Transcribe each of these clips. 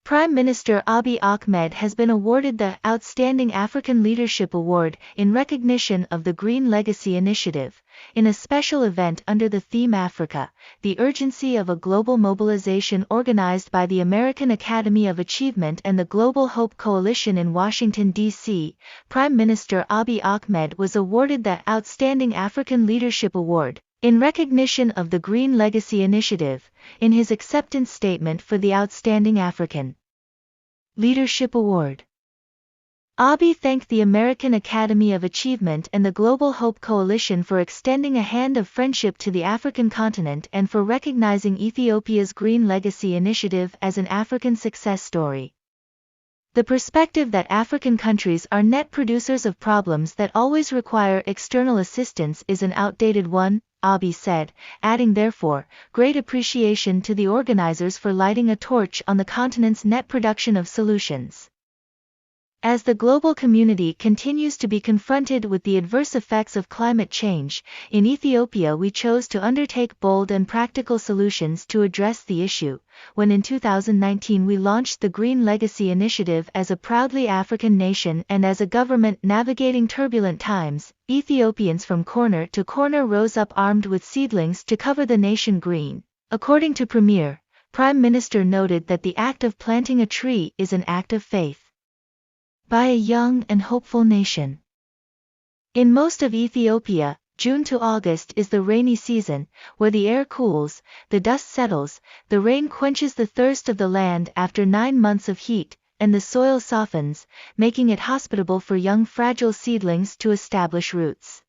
Prime Minister Abiy Ahmed has been awarded the Outstanding African Leadership Award in recognition of the Green Legacy Initiative, in a special event under the theme Africa, the urgency of a global mobilization organized by the American Academy of Achievement and the Global Hope Coalition in Washington, D.C. Prime Minister Abiy Ahmed was awarded the Outstanding African Leadership Award in recognition of the Green Legacy Initiative, in his acceptance statement for the Outstanding African Leadership Award. Abiy thanked the American Academy of Achievement and the Global Hope Coalition for extending a hand of friendship to the African continent and for recognizing Ethiopia's Green Legacy Initiative as an African success story. The perspective that African countries are net producers of problems that always require external assistance is an outdated one, Abiy said, adding therefore, great appreciation to the organizers for lighting a torch on the continent's net production of solutions. As the global community continues to be confronted with the adverse effects of climate change, in Ethiopia we chose to undertake bold and practical solutions to address the issue, when in 2019 we launched the Green Legacy Initiative as a proudly African nation and as a government navigating turbulent times. Ethiopians from corner to corner rose up armed with seedlings to cover the nation green. According to Prime Minister noted that the act of planting a tree is an act of faith by a young and hopeful nation. In most of Ethiopia, June to August is the rainy season, where the air cools, the dust settles, the rain quenches the thirst of the land after 9 months of heat, and the soil softens, making it hospitable for young fragile seedlings to establish roots.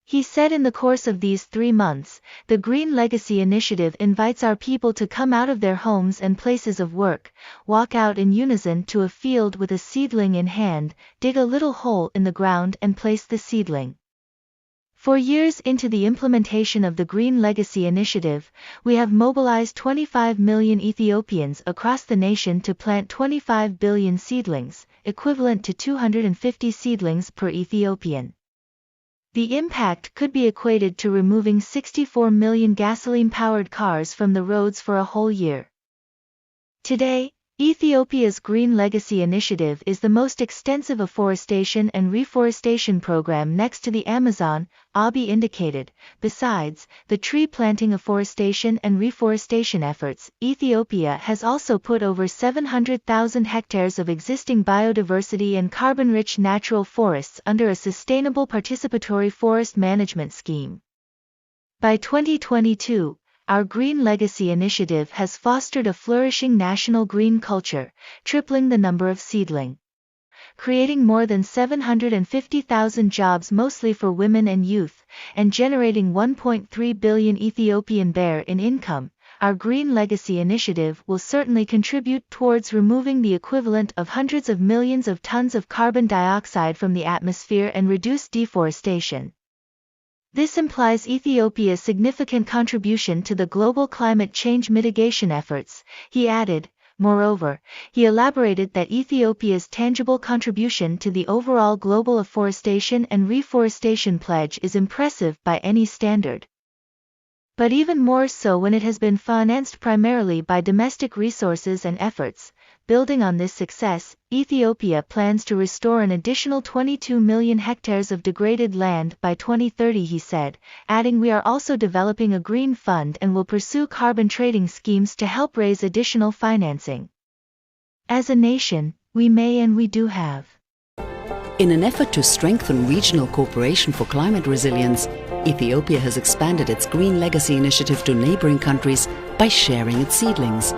He said in the course of these 3 months, the Green Legacy Initiative invites our people to come out of their homes and places of work, walk out in unison to a field with a seedling in hand, dig a little hole in the ground and place the seedling. 4 years into the implementation of the Green Legacy Initiative, we have mobilized 25 million Ethiopians across the nation to plant 25 billion seedlings, equivalent to 250 seedlings per Ethiopian. The impact could be equated to removing 64 million gasoline-powered cars from the roads for a whole year. Today, Ethiopia's Green Legacy Initiative is the most extensive afforestation and reforestation program next to the Amazon, Abiy indicated. Besides the tree planting, afforestation and reforestation efforts, Ethiopia has also put over 700,000 hectares of existing biodiversity and carbon-rich natural forests under a sustainable participatory forest management scheme. By 2022, our Green Legacy Initiative has fostered a flourishing national green culture, tripling the number of seedling, creating more than 750,000 jobs mostly for women and youth, and generating 1.3 billion Ethiopian birr in income. Our Green Legacy Initiative will certainly contribute towards removing the equivalent of hundreds of millions of tons of carbon dioxide from the atmosphere and reduce deforestation. This implies Ethiopia's significant contribution to the global climate change mitigation efforts, he added. Moreover, he elaborated that Ethiopia's tangible contribution to the overall global afforestation and reforestation pledge is impressive by any standard. But even more so when it has been financed primarily by domestic resources and efforts. Building on this success, Ethiopia plans to restore an additional 22 million hectares of degraded land by 2030, he said, adding we are also developing a green fund and will pursue carbon trading schemes to help raise additional financing. As a nation, we may and we do have. In an effort to strengthen regional cooperation for climate resilience, Ethiopia has expanded its Green Legacy Initiative to neighboring countries by sharing its seedlings.